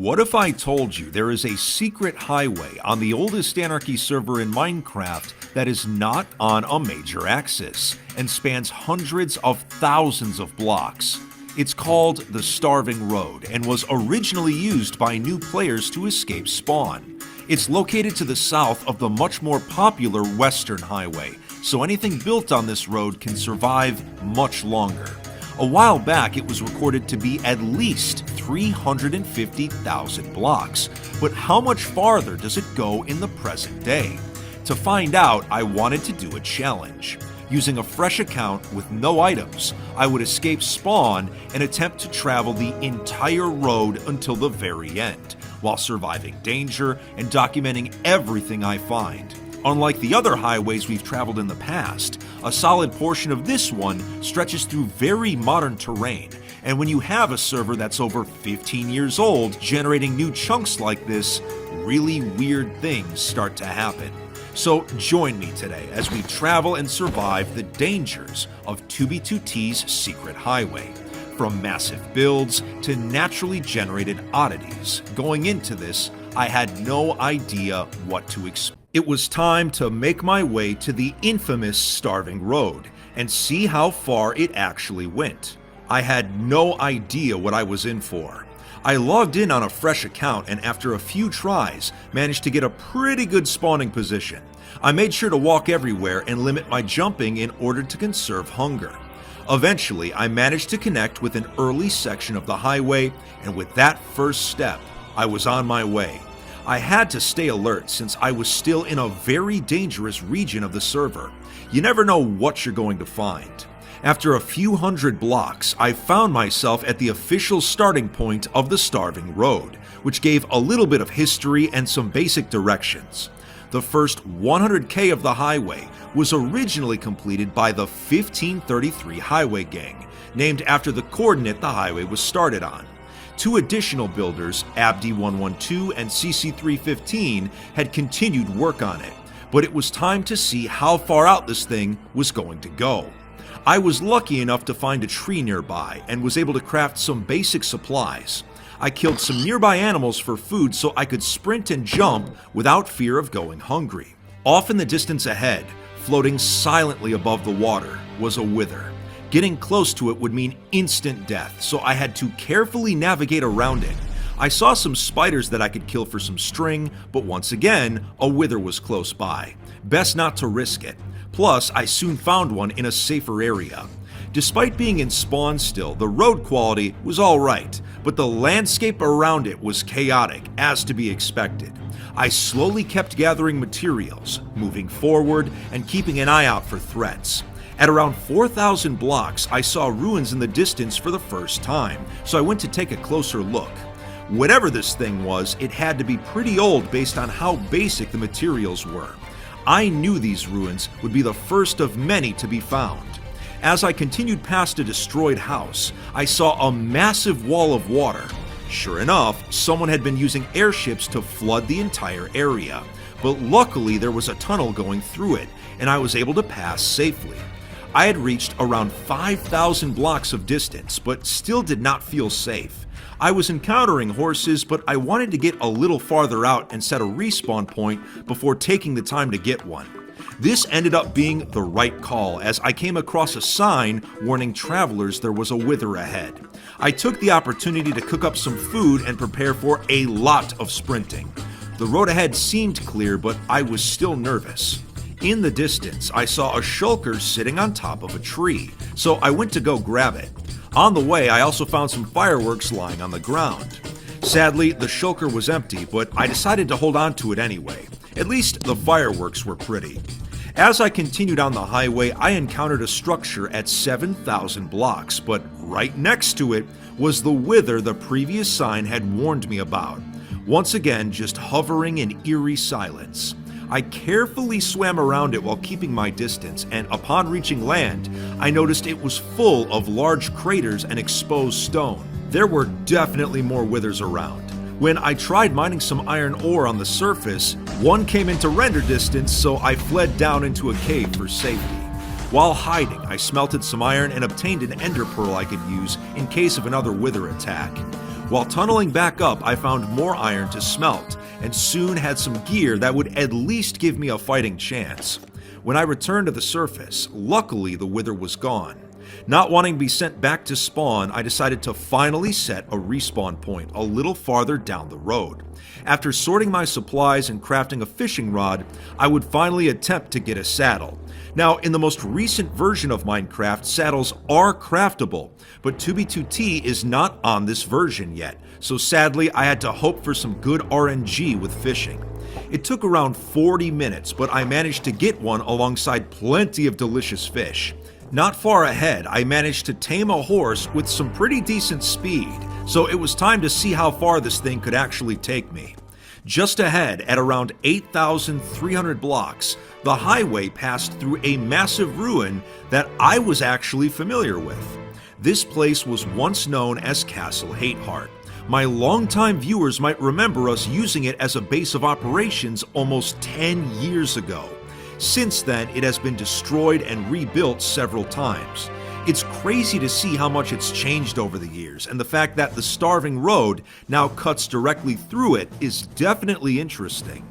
What if I told you there is a secret highway on the oldest Anarchy server in Minecraft that is not on a major axis and spans hundreds of thousands of blocks? It's called the Starving Road and was originally used by new players to escape spawn. It's located to the south of the much more popular Western Highway, so anything built on this road can survive much longer. A while back, it was recorded to be at least 350,000 blocks, but how much farther does it go in the present day? To find out, I wanted to do a challenge. Using a fresh account with no items, I would escape spawn and attempt to travel the entire road until the very end, while surviving danger and documenting everything I find. Unlike the other highways we've traveled in the past, a solid portion of this one stretches through very modern terrain, and when you have a server that's over 15 years old generating new chunks like this, really weird things start to happen. So join me today as we travel and survive the dangers of 2b2t's secret highway. From massive builds to naturally generated oddities, going into this, I had no idea what to expect. It was time to make my way to the infamous Starving Road and see how far it actually went. I had no idea what I was in for. I logged in on a fresh account and after a few tries, managed to get a pretty good spawning position. I made sure to walk everywhere and limit my jumping in order to conserve hunger. Eventually, I managed to connect with an early section of the highway, and with that first step, I was on my way. I had to stay alert since I was still in a very dangerous region of the server. You never know what you're going to find. After a few hundred blocks, I found myself at the official starting point of the Starving Road, which gave a little bit of history and some basic directions. The first 100k of the highway was originally completed by the 1533 Highway Gang, named after the coordinate the highway was started on. Two additional builders, Abdi112 and CC315, had continued work on it, but it was time to see how far out this thing was going to go. I was lucky enough to find a tree nearby and was able to craft some basic supplies. I killed some nearby animals for food so I could sprint and jump without fear of going hungry. Off in the distance ahead, floating silently above the water, was a wither. Getting close to it would mean instant death, so I had to carefully navigate around it. I saw some spiders that I could kill for some string, but once again, a wither was close by. Best not to risk it. Plus, I soon found one in a safer area. Despite being in spawn still, the road quality was alright, but the landscape around it was chaotic, as to be expected. I slowly kept gathering materials, moving forward, and keeping an eye out for threats. At around 4,000 blocks, I saw ruins in the distance for the first time, so I went to take a closer look. Whatever this thing was, it had to be pretty old based on how basic the materials were. I knew these ruins would be the first of many to be found. As I continued past a destroyed house, I saw a massive wall of water. Sure enough, someone had been using airships to flood the entire area, but luckily there was a tunnel going through it, and I was able to pass safely. I had reached around 5,000 blocks of distance, but still did not feel safe. I was encountering horses, but I wanted to get a little farther out and set a respawn point before taking the time to get one. This ended up being the right call as I came across a sign warning travelers there was a wither ahead. I took the opportunity to cook up some food and prepare for a lot of sprinting. The road ahead seemed clear, but I was still nervous. In the distance, I saw a shulker sitting on top of a tree, so I went to go grab it. On the way, I also found some fireworks lying on the ground. Sadly, the shulker was empty, but I decided to hold on to it anyway. At least the fireworks were pretty. As I continued on the highway, I encountered a structure at 7,000 blocks, but right next to it was the wither the previous sign had warned me about. Once again, just hovering in eerie silence. I carefully swam around it while keeping my distance, and upon reaching land, I noticed it was full of large craters and exposed stone. There were definitely more withers around. When I tried mining some iron ore on the surface, one came into render distance, so I fled down into a cave for safety. While hiding, I smelted some iron and obtained an ender pearl I could use in case of another wither attack. While tunneling back up, I found more iron to smelt, and soon had some gear that would at least give me a fighting chance. When I returned to the surface, luckily the wither was gone. Not wanting to be sent back to spawn, I decided to finally set a respawn point a little farther down the road. After sorting my supplies and crafting a fishing rod, I would finally attempt to get a saddle. Now, in the most recent version of Minecraft, saddles are craftable, but 2b2t is not on this version yet, so sadly I had to hope for some good RNG with fishing. It took around 40 minutes, but I managed to get one alongside plenty of delicious fish. Not far ahead, I managed to tame a horse with some pretty decent speed, so it was time to see how far this thing could actually take me. Just ahead, at around 8,300 blocks, the highway passed through a massive ruin that I was actually familiar with. This place was once known as Castle Hateheart. My longtime viewers might remember us using it as a base of operations almost 10 years ago. Since then, it has been destroyed and rebuilt several times. It's crazy to see how much it's changed over the years, and the fact that the Starving Road now cuts directly through it is definitely interesting.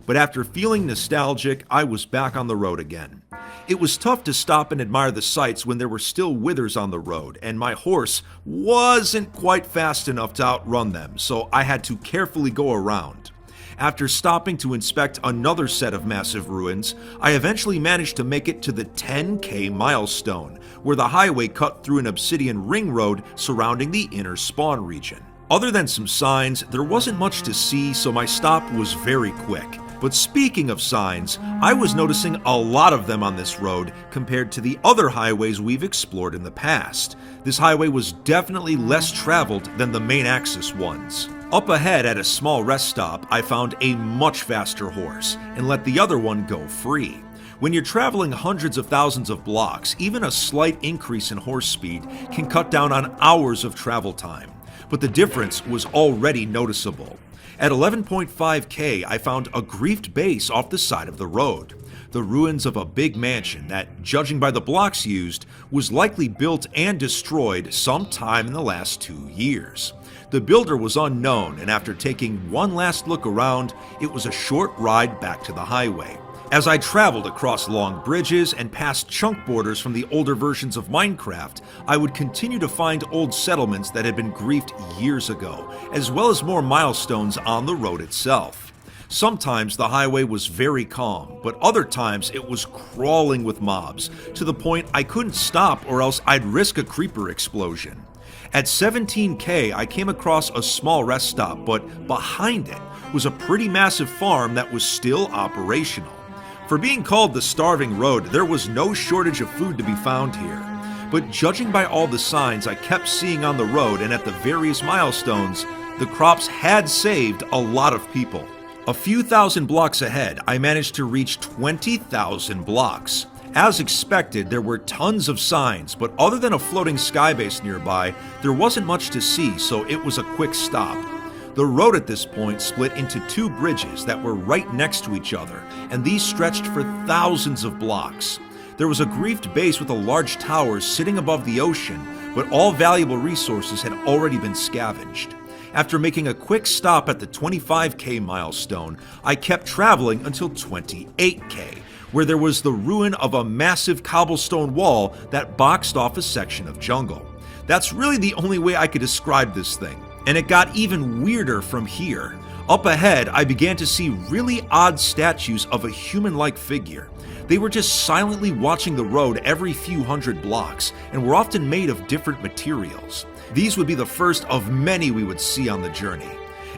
But after feeling nostalgic, I was back on the road again. It was tough to stop and admire the sights when there were still withers on the road, and my horse wasn't quite fast enough to outrun them, so I had to carefully go around. After stopping to inspect another set of massive ruins, I eventually managed to make it to the 10K milestone, where the highway cut through an obsidian ring road surrounding the inner spawn region. Other than some signs, there wasn't much to see, so my stop was very quick. But speaking of signs, I was noticing a lot of them on this road compared to the other highways we've explored in the past. This highway was definitely less traveled than the main axis ones. Up ahead at a small rest stop, I found a much faster horse and let the other one go free. When you're traveling hundreds of thousands of blocks, even a slight increase in horse speed can cut down on hours of travel time. But the difference was already noticeable. At 11.5K, I found a griefed base off the side of the road. The ruins of a big mansion that, judging by the blocks used, was likely built and destroyed sometime in the last 2 years. The builder was unknown, and after taking one last look around, it was a short ride back to the highway. As I traveled across long bridges and past chunk borders from the older versions of Minecraft, I would continue to find old settlements that had been griefed years ago, as well as more milestones on the road itself. Sometimes the highway was very calm, but other times it was crawling with mobs, to the point I couldn't stop or else I'd risk a creeper explosion. At 17K, I came across a small rest stop, but behind it was a pretty massive farm that was still operational. For being called the Starving Road, there was no shortage of food to be found here. But judging by all the signs I kept seeing on the road and at the various milestones, the crops had saved a lot of people. A few thousand blocks ahead, I managed to reach 20,000 blocks. As expected, there were tons of signs, but other than a floating skybase nearby, there wasn't much to see, so it was a quick stop. The road at this point split into two bridges that were right next to each other, and these stretched for thousands of blocks. There was a griefed base with a large tower sitting above the ocean, but all valuable resources had already been scavenged. After making a quick stop at the 25K milestone, I kept traveling until 28K, where there was the ruin of a massive cobblestone wall that boxed off a section of jungle. That's really the only way I could describe this thing. And it got even weirder from here. Up ahead, I began to see really odd statues of a human-like figure. They were just silently watching the road every few hundred blocks, and were often made of different materials. These would be the first of many we would see on the journey.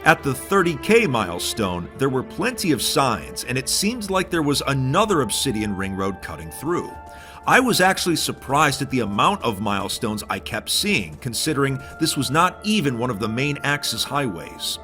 At the 30K milestone, there were plenty of signs, and it seemed like there was another obsidian ring road cutting through. I was actually surprised at the amount of milestones I kept seeing, considering this was not even one of the main axis highways.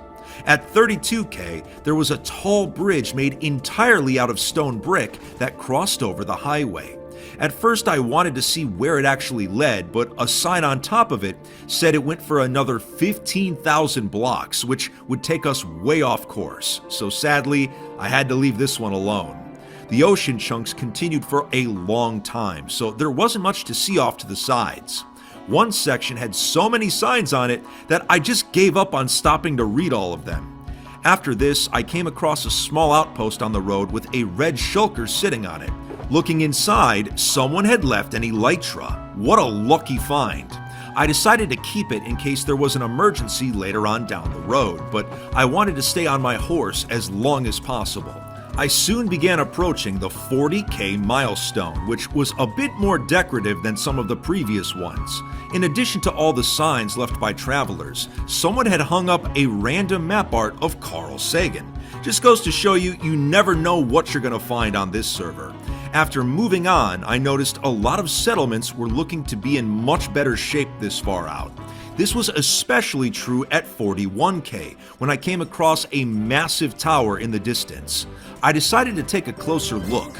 At 32K, there was a tall bridge made entirely out of stone brick that crossed over the highway. At first I wanted to see where it actually led, but a sign on top of it said it went for another 15,000 blocks, which would take us way off course, so sadly, I had to leave this one alone. The ocean chunks continued for a long time, so there wasn't much to see off to the sides. One section had so many signs on it that I just gave up on stopping to read all of them. After this, I came across a small outpost on the road with a red shulker sitting on it. Looking inside, someone had left an elytra. What a lucky find. I decided to keep it in case there was an emergency later on down the road, but I wanted to stay on my horse as long as possible. I soon began approaching the 40K milestone, which was a bit more decorative than some of the previous ones. In addition to all the signs left by travelers, someone had hung up a random map art of Carl Sagan. Just goes to show you, you never know what you're going to find on this server. After moving on, I noticed a lot of settlements were looking to be in much better shape this far out. This was especially true at 41K, when I came across a massive tower in the distance. I decided to take a closer look.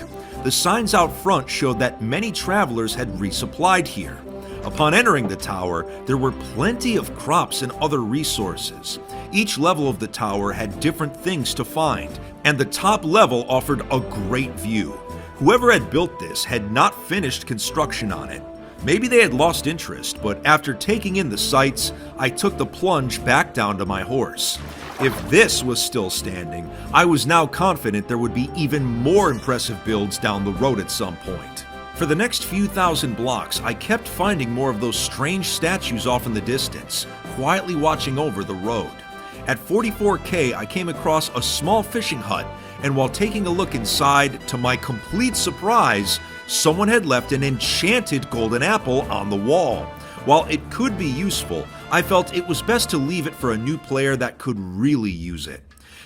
The signs out front showed that many travelers had resupplied here. Upon entering the tower, there were plenty of crops and other resources. Each level of the tower had different things to find, and the top level offered a great view. Whoever had built this had not finished construction on it. Maybe they had lost interest, but after taking in the sights, I took the plunge back down to my horse. If this was still standing, I was now confident there would be even more impressive builds down the road at some point. For the next few thousand blocks, I kept finding more of those strange statues off in the distance, quietly watching over the road. At 44K, I came across a small fishing hut, and while taking a look inside, to my complete surprise, someone had left an enchanted golden apple on the wall. While it could be useful, I felt it was best to leave it for a new player that could really use it.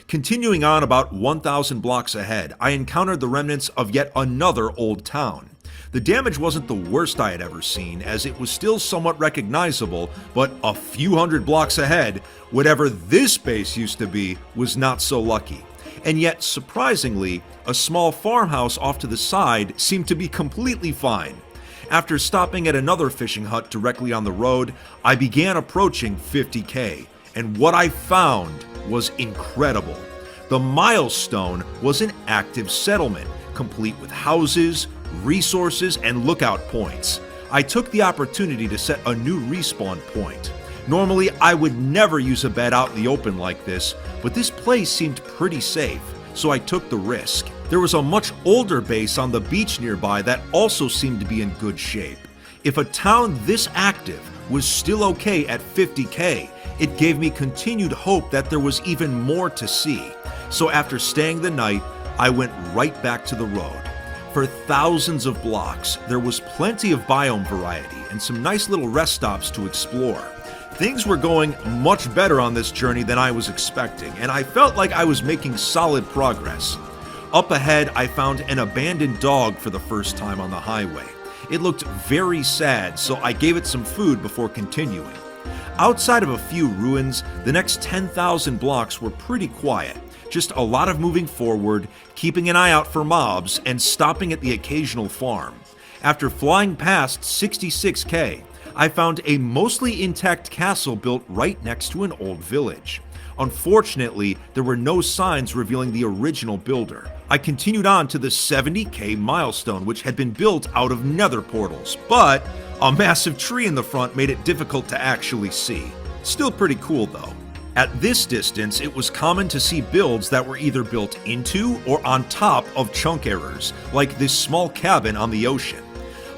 Continuing on about 1,000 blocks ahead, I encountered the remnants of yet another old town. The damage wasn't the worst I had ever seen, as it was still somewhat recognizable, but a few hundred blocks ahead, whatever this base used to be was not so lucky. And yet, surprisingly, a small farmhouse off to the side seemed to be completely fine. After stopping at another fishing hut directly on the road, I began approaching 50K, and what I found was incredible. The milestone was an active settlement, complete with houses, resources, and lookout points. I took the opportunity to set a new respawn point. Normally, I would never use a bed out in the open like this, but this place seemed pretty safe, so I took the risk. There was a much older base on the beach nearby that also seemed to be in good shape. If a town this active was still okay at 50K, it gave me continued hope that there was even more to see. So after staying the night, I went right back to the road. For thousands of blocks, there was plenty of biome variety and some nice little rest stops to explore. Things were going much better on this journey than I was expecting, and I felt like I was making solid progress. Up ahead, I found an abandoned dog for the first time on the highway. It looked very sad, so I gave it some food before continuing. Outside of a few ruins, the next 10,000 blocks were pretty quiet. Just a lot of moving forward, keeping an eye out for mobs, and stopping at the occasional farm. After flying past 66K, I found a mostly intact castle built right next to an old village. Unfortunately, there were no signs revealing the original builder. I continued on to the 70K milestone, which had been built out of nether portals, but a massive tree in the front made it difficult to actually see. Still pretty cool though. At this distance, it was common to see builds that were either built into or on top of chunk errors, like this small cabin on the ocean.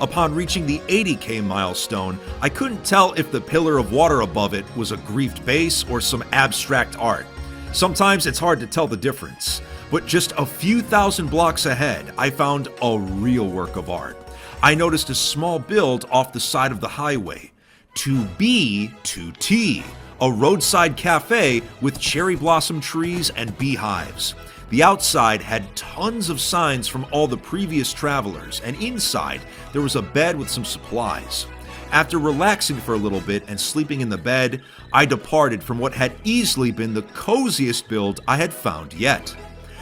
Upon reaching the 80K milestone, I couldn't tell if the pillar of water above it was a griefed base or some abstract art. Sometimes it's hard to tell the difference, but just a few thousand blocks ahead, I found a real work of art. I noticed a small build off the side of the highway. 2B2T, a roadside cafe with cherry blossom trees and beehives. The outside had tons of signs from all the previous travelers, and inside there was a bed with some supplies. After relaxing for a little bit and sleeping in the bed, I departed from what had easily been the coziest build I had found yet.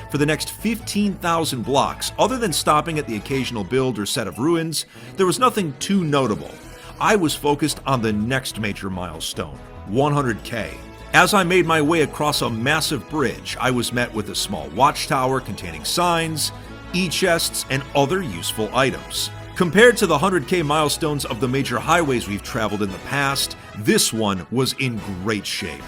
For the next 15,000 blocks, other than stopping at the occasional build or set of ruins, there was nothing too notable. I was focused on the next major milestone, 100K. As I made my way across a massive bridge, I was met with a small watchtower containing signs, e-chests, and other useful items. Compared to the 100k milestones of the major highways we've traveled in the past, this one was in great shape.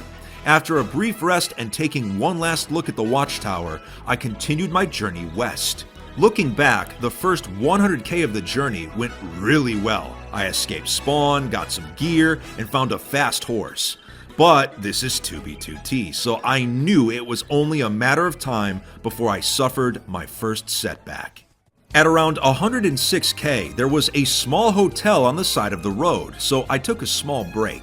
After a brief rest and taking one last look at the watchtower, I continued my journey west. Looking back, the first 100k of the journey went really well. I escaped spawn, got some gear, and found a fast horse. But this is 2b2t, so I knew it was only a matter of time before I suffered my first setback. At around 106k, there was a small hotel on the side of the road, so I took a small break.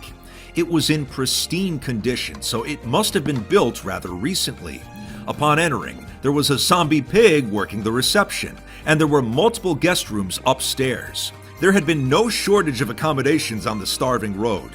It was in pristine condition, so it must have been built rather recently. Upon entering, there was a zombie pig working the reception, and there were multiple guest rooms upstairs. There had been no shortage of accommodations on the starving road.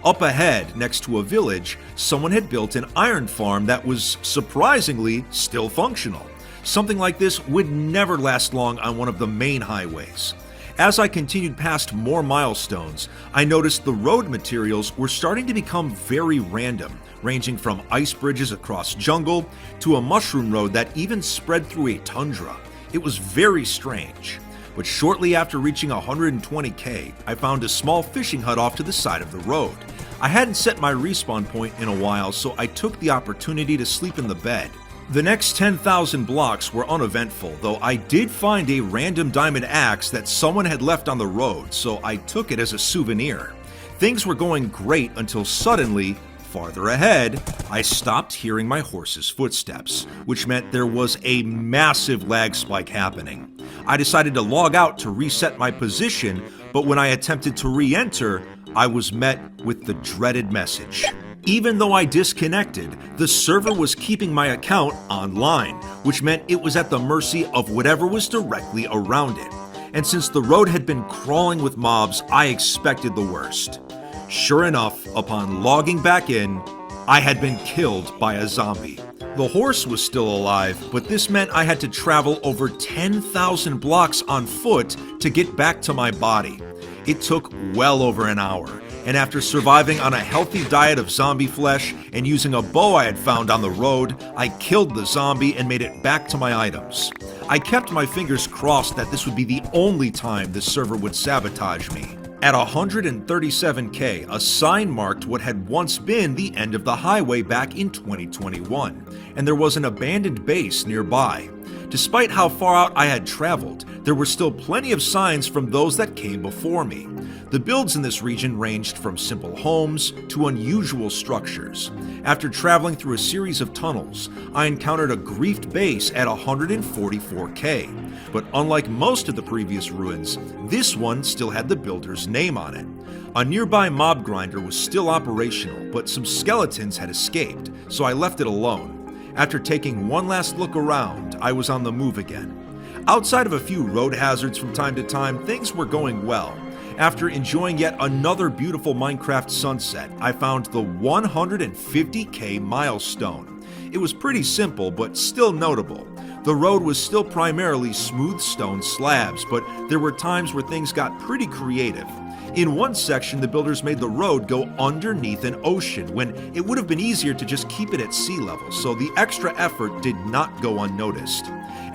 Up ahead, next to a village, someone had built an iron farm that was surprisingly still functional. Something like this would never last long on one of the main highways. As I continued past more milestones, I noticed the road materials were starting to become very random, ranging from ice bridges across jungle to a mushroom road that even spread through a tundra. It was very strange. But shortly after reaching 120k, I found a small fishing hut off to the side of the road. I hadn't set my respawn point in a while, so I took the opportunity to sleep in the bed. The next 10,000 blocks were uneventful, though I did find a random diamond axe that someone had left on the road, so I took it as a souvenir. Things were going great until suddenly, farther ahead, I stopped hearing my horse's footsteps, which meant there was a massive lag spike happening. I decided to log out to reset my position, but when I attempted to re-enter, I was met with the dreaded message. Even though I disconnected, the server was keeping my account online, which meant it was at the mercy of whatever was directly around it. And since the road had been crawling with mobs, I expected the worst. Sure enough, upon logging back in, I had been killed by a zombie. The horse was still alive, but this meant I had to travel over 10,000 blocks on foot to get back to my body. It took well over an hour, and after surviving on a healthy diet of zombie flesh and using a bow I had found on the road, I killed the zombie and made it back to my items. I kept my fingers crossed that this would be the only time the server would sabotage me. At 137k, a sign marked what had once been the end of the highway back in 2021, and there was an abandoned base nearby. Despite how far out I had traveled, there were still plenty of signs from those that came before me. The builds in this region ranged from simple homes to unusual structures. After traveling through a series of tunnels, I encountered a griefed base at 144k. But unlike most of the previous ruins, this one still had the builder's name on it. A nearby mob grinder was still operational, but some skeletons had escaped, so I left it alone. After taking one last look around, I was on the move again. Outside of a few road hazards from time to time, things were going well. After enjoying yet another beautiful Minecraft sunset, I found the 150k milestone. It was pretty simple, but still notable. The road was still primarily smooth stone slabs, but there were times where things got pretty creative. In one section, the builders made the road go underneath an ocean when it would have been easier to just keep it at sea level, so the extra effort did not go unnoticed.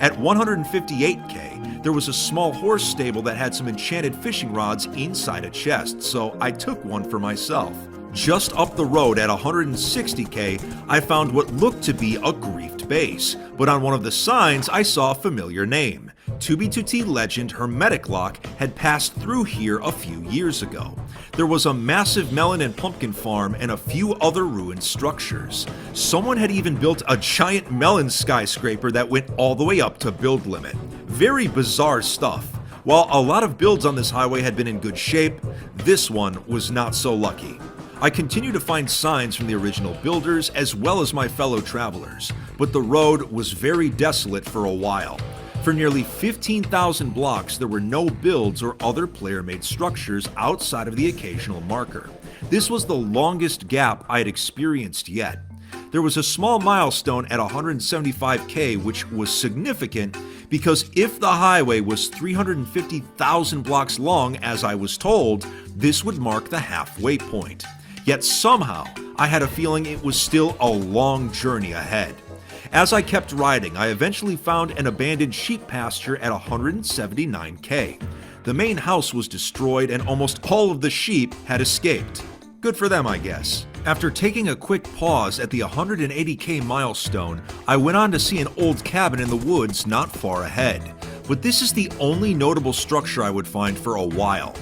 At 158k, there was a small horse stable that had some enchanted fishing rods inside a chest, so I took one for myself. Just up the road at 160k, I found what looked to be a griefed base, but on one of the signs I saw a familiar name. 2b2t legend Hermetic Lock had passed through here a few years ago. There was a massive melon and pumpkin farm and a few other ruined structures. Someone had even built a giant melon skyscraper that went all the way up to build limit. Very bizarre stuff. While a lot of builds on this highway had been in good shape, this one was not so lucky. I continue to find signs from the original builders as well as my fellow travelers, but the road was very desolate for a while. For nearly 15,000 blocks, there were no builds or other player-made structures outside of the occasional marker. This was the longest gap I had experienced yet. There was a small milestone at 175k, which was significant because if the highway was 350,000 blocks long, as I was told, this would mark the halfway point. Yet somehow, I had a feeling it was still a long journey ahead. As I kept riding, I eventually found an abandoned sheep pasture at 179k. The main house was destroyed and almost all of the sheep had escaped. Good for them, I guess. After taking a quick pause at the 180k milestone, I went on to see an old cabin in the woods not far ahead. But this is the only notable structure I would find for a while.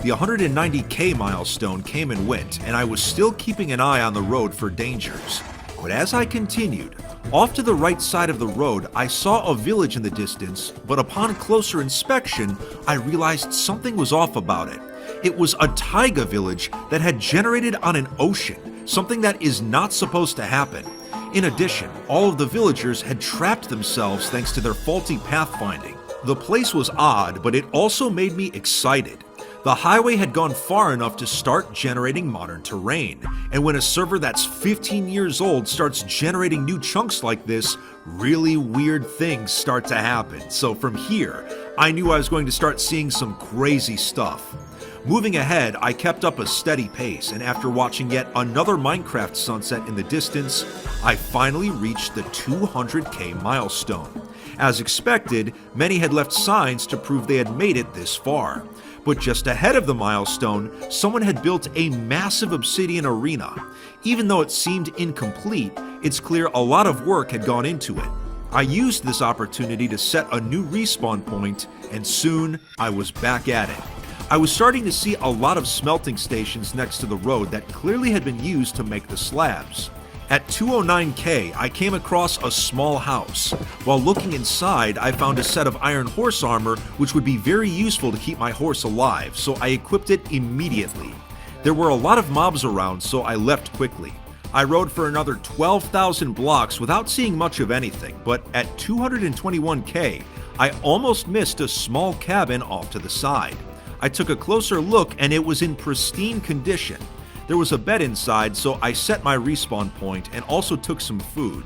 The 190k milestone came and went, and I was still keeping an eye on the road for dangers. But as I continued, off to the right side of the road, I saw a village in the distance, but upon closer inspection, I realized something was off about it. It was a taiga village that had generated on an ocean, something that is not supposed to happen. In addition, all of the villagers had trapped themselves thanks to their faulty pathfinding. The place was odd, but it also made me excited. The highway had gone far enough to start generating modern terrain, and when a server that's 15 years old starts generating new chunks like this, really weird things start to happen. So from here, I knew I was going to start seeing some crazy stuff. Moving ahead, I kept up a steady pace, and after watching yet another Minecraft sunset in the distance, I finally reached the 200k milestone. As expected, many had left signs to prove they had made it this far. But just ahead of the milestone, someone had built a massive obsidian arena. Even though it seemed incomplete, it's clear a lot of work had gone into it. I used this opportunity to set a new respawn point, and soon I was back at it. I was starting to see a lot of smelting stations next to the road that clearly had been used to make the slabs. At 209k, I came across a small house. While looking inside, I found a set of iron horse armor which would be very useful to keep my horse alive, so I equipped it immediately. There were a lot of mobs around, so I left quickly. I rode for another 12,000 blocks without seeing much of anything, but at 221k, I almost missed a small cabin off to the side. I took a closer look and it was in pristine condition. There was a bed inside, so I set my respawn point and also took some food.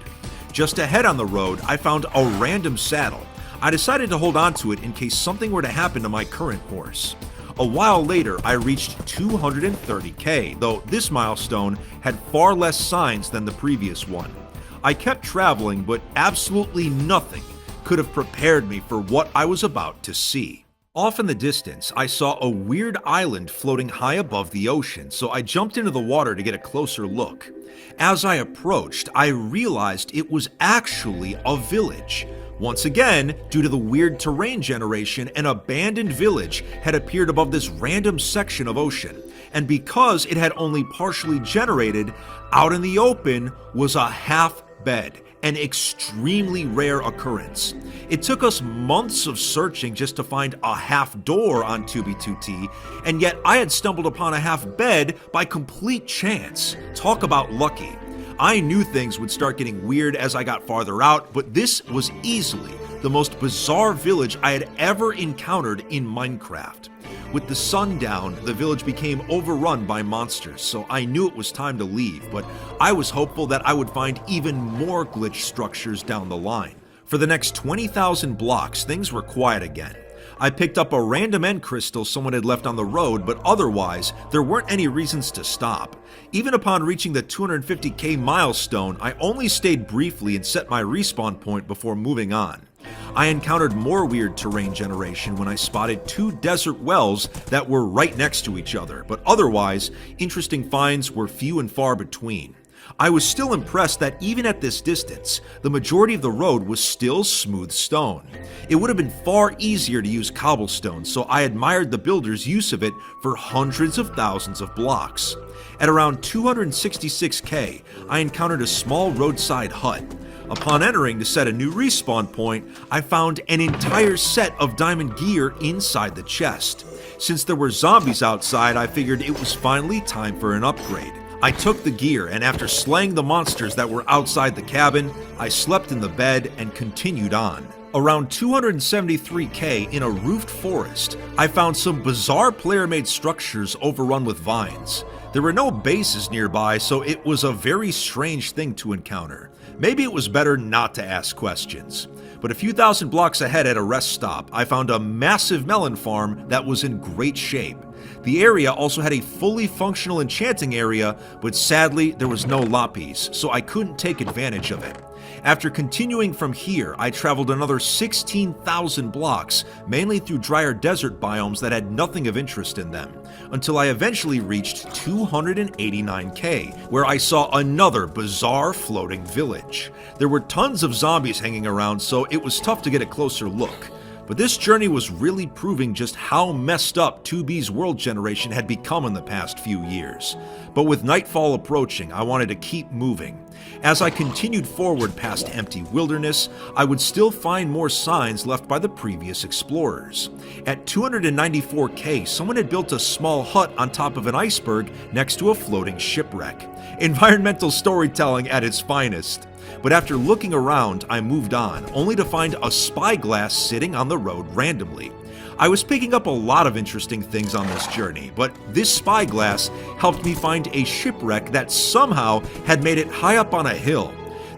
Just ahead on the road, I found a random saddle. I decided to hold on to it in case something were to happen to my current horse. A while later, I reached 230k, though this milestone had far less signs than the previous one. I kept traveling, but absolutely nothing could have prepared me for what I was about to see. Off in the distance, I saw a weird island floating high above the ocean, so I jumped into the water to get a closer look. As I approached, I realized it was actually a village. Once again, due to the weird terrain generation, an abandoned village had appeared above this random section of ocean. And because it had only partially generated, out in the open was a half bed. An extremely rare occurrence. It took us months of searching just to find a half door on 2b2t, and yet I had stumbled upon a half bed by complete chance. Talk about lucky. I knew things would start getting weird as I got farther out, but this was easily the most bizarre village I had ever encountered in Minecraft. With the sun down, the village became overrun by monsters, so I knew it was time to leave, but I was hopeful that I would find even more glitch structures down the line. For the next 20,000 blocks, things were quiet again. I picked up a random end crystal someone had left on the road, but otherwise, there weren't any reasons to stop. Even upon reaching the 250k milestone, I only stayed briefly and set my respawn point before moving on. I encountered more weird terrain generation when I spotted two desert wells that were right next to each other, but otherwise, interesting finds were few and far between. I was still impressed that even at this distance, the majority of the road was still smooth stone. It would have been far easier to use cobblestone, so I admired the builders' use of it for hundreds of thousands of blocks. At around 266k, I encountered a small roadside hut. Upon entering to set a new respawn point, I found an entire set of diamond gear inside the chest. Since there were zombies outside, I figured it was finally time for an upgrade. I took the gear, and after slaying the monsters that were outside the cabin, I slept in the bed and continued on. Around 273k in a roofed forest, I found some bizarre player-made structures overrun with vines. There were no bases nearby, so it was a very strange thing to encounter. Maybe it was better not to ask questions. But a few thousand blocks ahead at a rest stop, I found a massive melon farm that was in great shape. The area also had a fully functional enchanting area, but sadly there was no lapis, so I couldn't take advantage of it. After continuing from here, I traveled another 16,000 blocks, mainly through drier desert biomes that had nothing of interest in them, until I eventually reached 289k, where I saw another bizarre floating village. There were tons of zombies hanging around, so it was tough to get a closer look. But this journey was really proving just how messed up 2B's world generation had become in the past few years. But with nightfall approaching, I wanted to keep moving. As I continued forward past empty wilderness, I would still find more signs left by the previous explorers. At 294k, someone had built a small hut on top of an iceberg next to a floating shipwreck. Environmental storytelling at its finest. But after looking around, I moved on, only to find a spyglass sitting on the road randomly. I was picking up a lot of interesting things on this journey, but this spyglass helped me find a shipwreck that somehow had made it high up on a hill.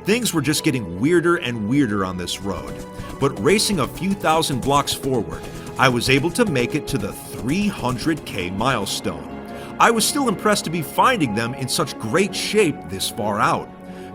Things were just getting weirder and weirder on this road. But racing a few thousand blocks forward, I was able to make it to the 300k milestone. I was still impressed to be finding them in such great shape this far out.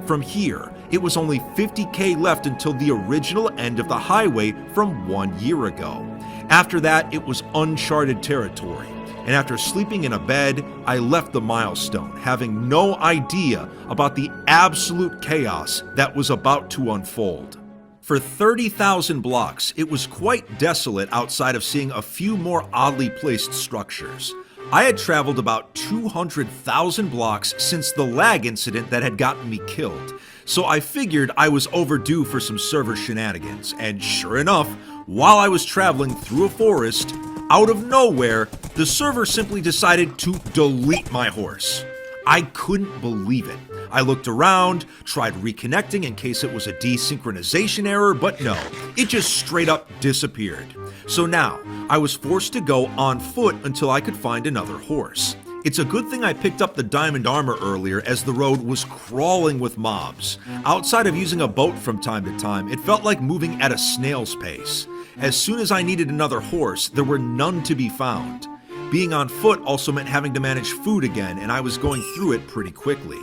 From here, it was only 50k left until the original end of the highway from 1 year ago. After that, it was uncharted territory, and after sleeping in a bed, I left the milestone, having no idea about the absolute chaos that was about to unfold. For 30,000 blocks, it was quite desolate outside of seeing a few more oddly placed structures. I had traveled about 200,000 blocks since the lag incident that had gotten me killed, so I figured I was overdue for some server shenanigans, and sure enough, while I was traveling through a forest, out of nowhere, the server simply decided to delete my horse. I couldn't believe it. I looked around, tried reconnecting in case it was a desynchronization error, but no, it just straight up disappeared. So now, I was forced to go on foot until I could find another horse. It's a good thing I picked up the diamond armor earlier, as the road was crawling with mobs. Outside of using a boat from time to time, it felt like moving at a snail's pace. As soon as I needed another horse, there were none to be found. Being on foot also meant having to manage food again, and I was going through it pretty quickly.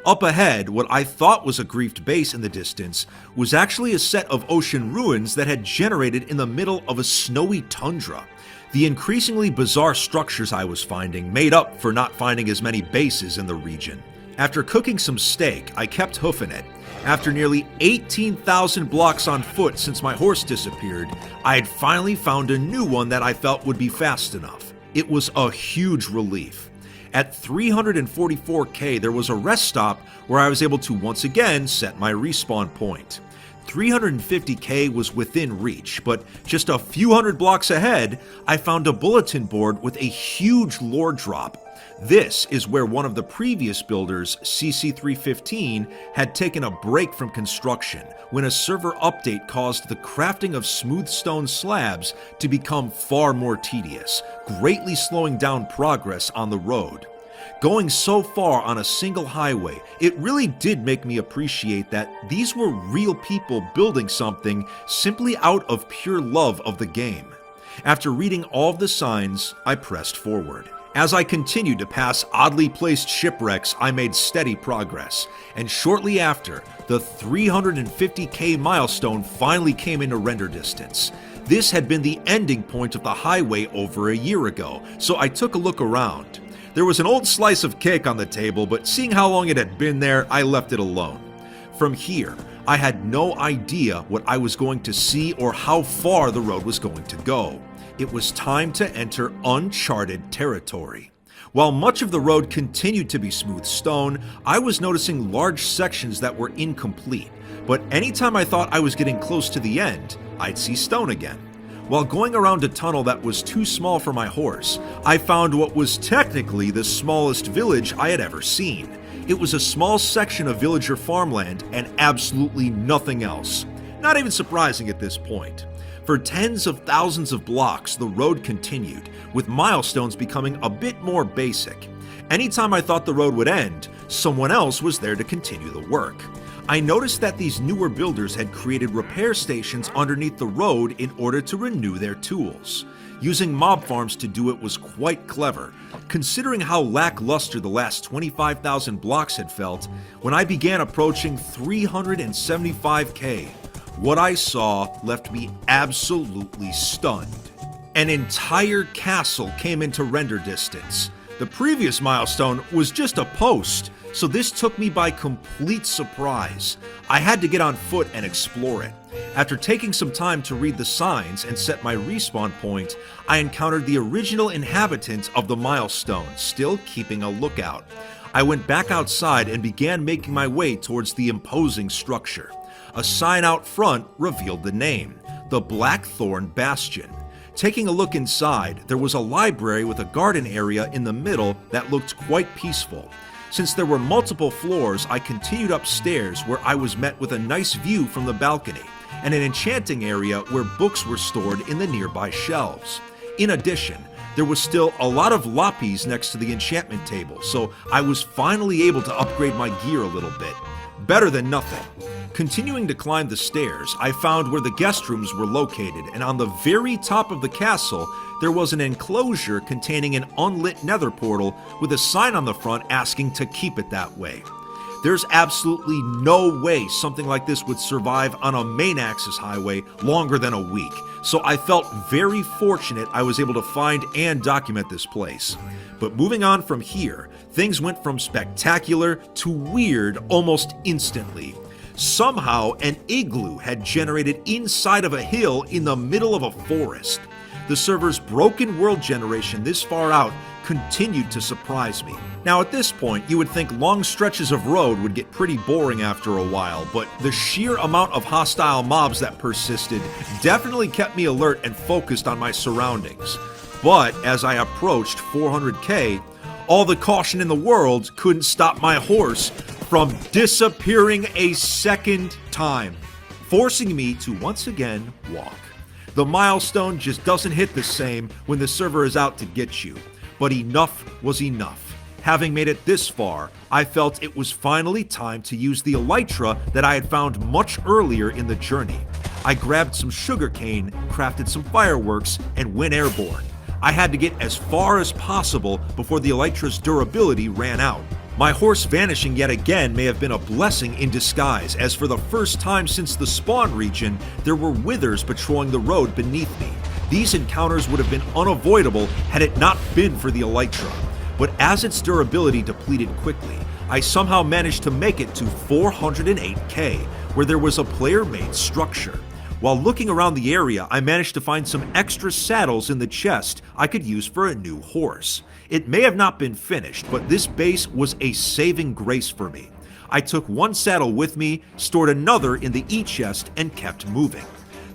Up ahead, what I thought was a griefed base in the distance was actually a set of ocean ruins that had generated in the middle of a snowy tundra. The increasingly bizarre structures I was finding made up for not finding as many bases in the region. After cooking some steak, I kept hoofing it. After nearly 18,000 blocks on foot since my horse disappeared, I had finally found a new one that I felt would be fast enough. It was a huge relief. At 344k, there was a rest stop where I was able to once again set my respawn point. 350k was within reach, but just a few hundred blocks ahead, I found a bulletin board with a huge lore drop. This is where one of the previous builders, CC315, had taken a break from construction when a server update caused the crafting of smooth stone slabs to become far more tedious, greatly slowing down progress on the road. Going so far on a single highway, it really did make me appreciate that these were real people building something simply out of pure love of the game. After reading all of the signs, I pressed forward. As I continued to pass oddly placed shipwrecks, I made steady progress, and shortly after, the 350k milestone finally came into render distance. This had been the ending point of the highway over a year ago, so I took a look around. There was an old slice of cake on the table, but seeing how long it had been there, I left it alone. From here, I had no idea what I was going to see or how far the road was going to go. It was time to enter uncharted territory. While much of the road continued to be smooth stone, I was noticing large sections that were incomplete, but anytime I thought I was getting close to the end, I'd see stone again. While going around a tunnel that was too small for my horse, I found what was technically the smallest village I had ever seen. It was a small section of villager farmland and absolutely nothing else. Not even surprising at this point. For tens of thousands of blocks, the road continued, with milestones becoming a bit more basic. Anytime I thought the road would end, someone else was there to continue the work. I noticed that these newer builders had created repair stations underneath the road in order to renew their tools. Using mob farms to do it was quite clever, considering how lackluster the last 25,000 blocks had felt when I began approaching 375k. What I saw left me absolutely stunned. An entire castle came into render distance. The previous milestone was just a post, so this took me by complete surprise. I had to get on foot and explore it. After taking some time to read the signs and set my respawn point, I encountered the original inhabitants of the milestone, still keeping a lookout. I went back outside and began making my way towards the imposing structure. A sign out front revealed the name, the Blackthorn Bastion. Taking a look inside, there was a library with a garden area in the middle that looked quite peaceful. Since there were multiple floors, I continued upstairs where I was met with a nice view from the balcony, and an enchanting area where books were stored in the nearby shelves. In addition, there was still a lot of lapis next to the enchantment table, so I was finally able to upgrade my gear a little bit. Better than nothing. Continuing to climb the stairs, I found where the guest rooms were located, and on the very top of the castle, there was an enclosure containing an unlit nether portal with a sign on the front asking to keep it that way. There's absolutely no way something like this would survive on a main axis highway longer than a week, so I felt very fortunate I was able to find and document this place. But moving on from here, things went from spectacular to weird almost instantly. Somehow, an igloo had generated inside of a hill in the middle of a forest. The server's broken world generation this far out continued to surprise me. Now at this point, you would think long stretches of road would get pretty boring after a while, but the sheer amount of hostile mobs that persisted definitely kept me alert and focused on my surroundings. But as I approached 400k, all the caution in the world couldn't stop my horse from disappearing a second time, forcing me to once again walk. The milestone just doesn't hit the same when the server is out to get you, but enough was enough. Having made it this far, I felt it was finally time to use the elytra that I had found much earlier in the journey. I grabbed some sugarcane, crafted some fireworks, and went airborne. I had to get as far as possible before the elytra's durability ran out. My horse vanishing yet again may have been a blessing in disguise, as for the first time since the spawn region, there were withers patrolling the road beneath me. These encounters would have been unavoidable had it not been for the elytra. But as its durability depleted quickly, I somehow managed to make it to 408k, where there was a player-made structure. While looking around the area, I managed to find some extra saddles in the chest I could use for a new horse. It may have not been finished, but this base was a saving grace for me. I took one saddle with me, stored another in the e-chest, and kept moving.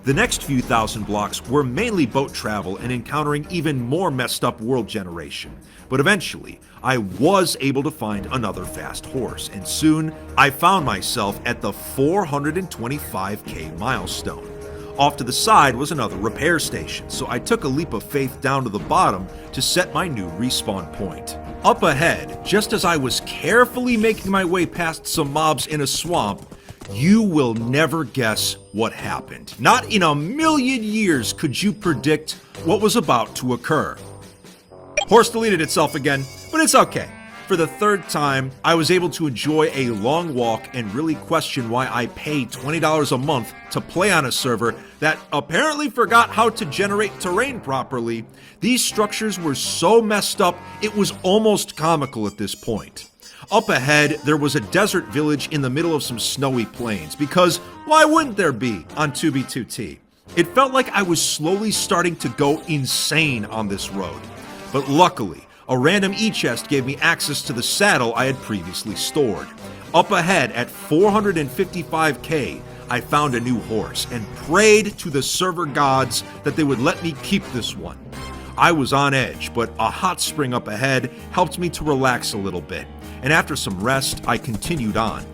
The next few thousand blocks were mainly boat travel and encountering even more messed up world generation. But eventually, I was able to find another fast horse, and soon I found myself at the 425k milestone. Off to the side was another repair station, so I took a leap of faith down to the bottom to set my new respawn point. Up ahead, just as I was carefully making my way past some mobs in a swamp, you will never guess what happened. Not in a million years could you predict what was about to occur. Horse deleted itself again, but it's okay. For the third time, I was able to enjoy a long walk and really question why I pay $20 a month to play on a server that apparently forgot how to generate terrain properly. These structures were so messed up, it was almost comical at this point. Up ahead, there was a desert village in the middle of some snowy plains, because why wouldn't there be on 2b2t? It felt like I was slowly starting to go insane on this road. But luckily, a random e-chest gave me access to the saddle I had previously stored. Up ahead at 455k, I found a new horse and prayed to the server gods that they would let me keep this one. I was on edge, but a hot spring up ahead helped me to relax a little bit, and after some rest, I continued on.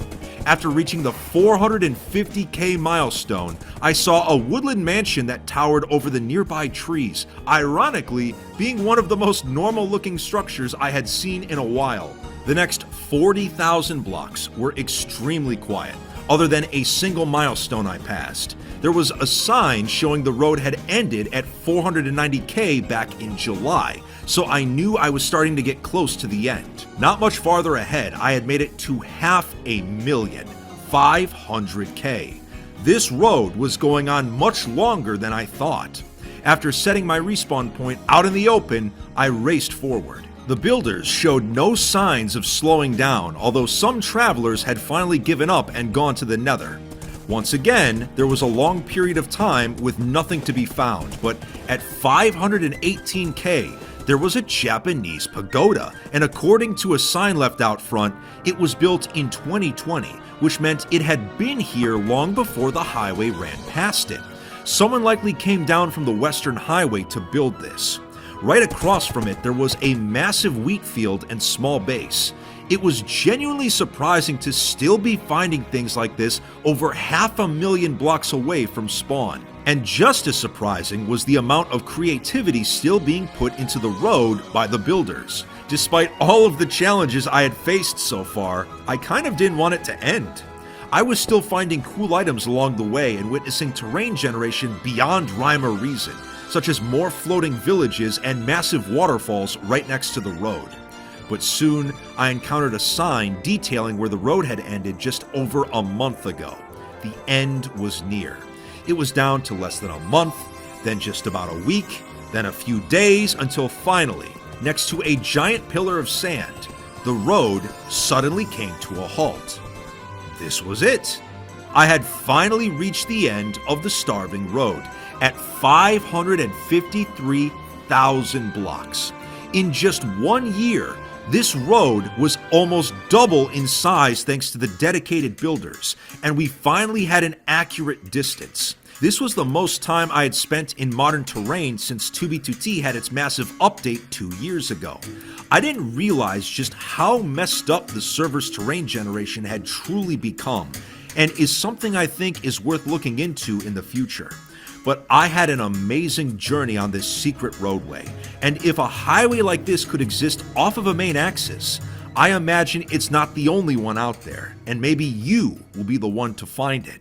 After reaching the 450k milestone, I saw a woodland mansion that towered over the nearby trees, ironically being one of the most normal-looking structures I had seen in a while. The next 40,000 blocks were extremely quiet. other than a single milestone I passed. There was a sign showing the road had ended at 490k back in July, so I knew I was starting to get close to the end. Not much farther ahead, I had made it to 500,000, 500k. This road was going on much longer than I thought. After setting my respawn point out in the open, I raced forward. The builders showed no signs of slowing down, although some travelers had finally given up and gone to the nether. Once again, there was a long period of time with nothing to be found, but at 518k, there was a Japanese pagoda, and according to a sign left out front, it was built in 2020, which meant it had been here long before the highway ran past it. Someone likely came down from the Western Highway to build this. Right across from it, there was a massive wheat field and small base. It was genuinely surprising to still be finding things like this over 500,000 blocks away from spawn. And just as surprising was the amount of creativity still being put into the road by the builders. Despite all of the challenges I had faced so far, I kind of didn't want it to end. I was still finding cool items along the way and witnessing terrain generation beyond rhyme or reason, such as more floating villages and massive waterfalls right next to the road. But soon, I encountered a sign detailing where the road had ended just over a month ago. The end was near. It was down to less than a month, then just about a week, then a few days, until finally, next to a giant pillar of sand, the road suddenly came to a halt. This was it. I had finally reached the end of the starving road at 553,000 blocks. In just 1 year, this road was almost double in size thanks to the dedicated builders, and we finally had an accurate distance. This was the most time I had spent in modern terrain since 2b2t had its massive update 2 years ago. I didn't realize just how messed up the server's terrain generation had truly become, and is something I think is worth looking into in the future. But I had an amazing journey on this secret roadway, and if a highway like this could exist off of a main axis, I imagine it's not the only one out there, and maybe you will be the one to find it.